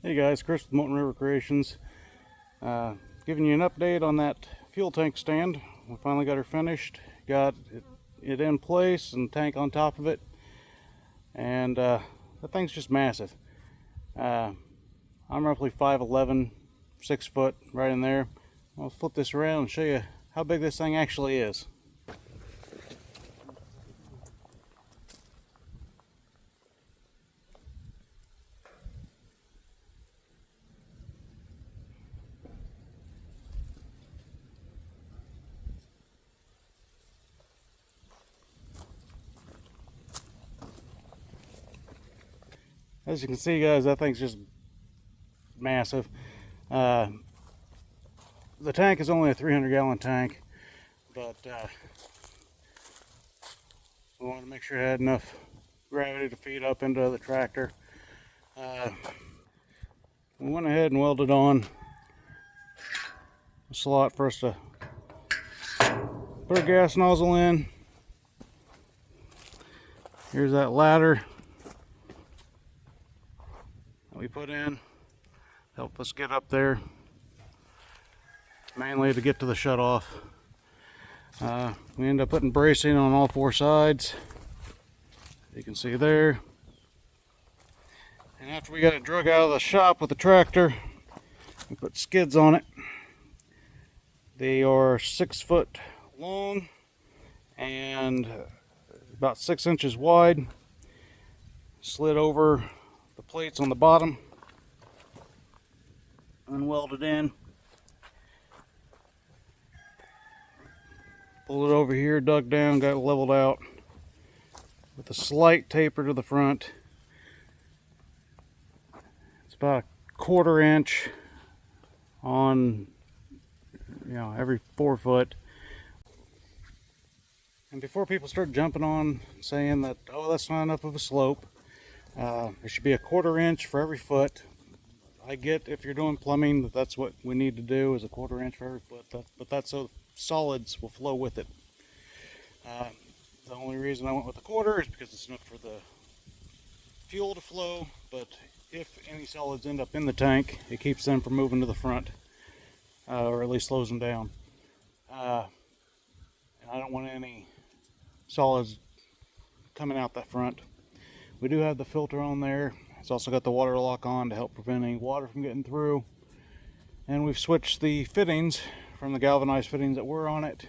Hey guys, Chris with Molten River Creations. Giving you an update on that fuel tank stand. We finally got her finished. Got it in place and tank on top of it. And that thing's just massive. I'm roughly 5'11", 6 foot, right in there. I'll flip this around and show you how big this thing actually is. As you can see, guys, that thing's just massive. The tank is only a 300-gallon tank, but we wanted to make sure it had enough gravity to feed up into the tractor. We went ahead and welded on a slot for us to put our gas nozzle in. Here's that ladder that we put in, help us get up there, mainly to get to the shutoff. We end up putting bracing on all four sides, you can see there. And after we got it drug out of the shop with the tractor, we put skids on it. They are 6 foot long and about 6 inches wide. Slid over the plates on the bottom and welded in. Pulled it over here, dug down, got it leveled out with a slight taper to the front. It's about a 1/4 inch on, every 4 foot. And before people start jumping on saying that, oh, that's not enough of a slope, there should be a 1/4 inch for every foot. I get if you're doing plumbing that's what we need to do, is a 1/4 inch for every foot, but that's so solids will flow with it. The only reason I went with a 1/4 is because it's enough for the fuel to flow, but if any solids end up in the tank, it keeps them from moving to the front, or at least slows them down. And I don't want any solids coming out that front. We do have the filter on there. It's also got the water lock on to help prevent any water from getting through. And we've switched the fittings from the galvanized fittings that were on it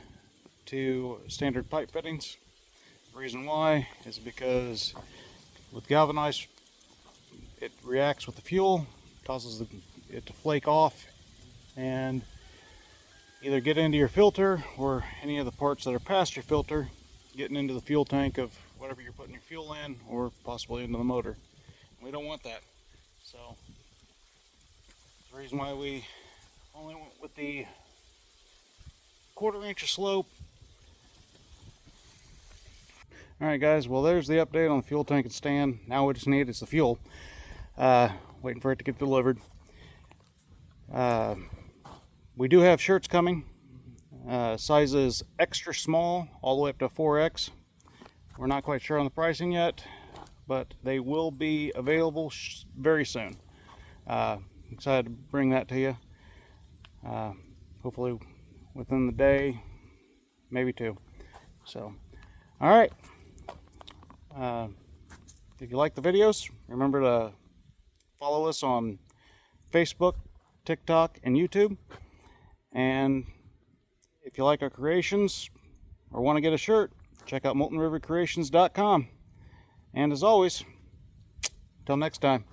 to standard pipe fittings. The reason why is because with galvanized, it reacts with the fuel, causes it to flake off and either get into your filter or any of the parts that are past your filter getting into the fuel tank of whatever you're putting your fuel in, or possibly into the motor. We don't want that. So the reason why we only went with the 1/4 inch of slope. Alright guys, well there's the update on the fuel tank and stand. Now we just need is the fuel. Waiting for it to get delivered. We do have shirts coming. Sizes extra small all the way up to 4X. We're not quite sure on the pricing yet, but they will be available very soon. Excited to bring that to you. Hopefully within the day, maybe 2. So, all right. If you like the videos, remember to follow us on Facebook, TikTok, and YouTube. And if you like our creations or want to get a shirt, check out moltenrivercreations.com. And as always, until next time.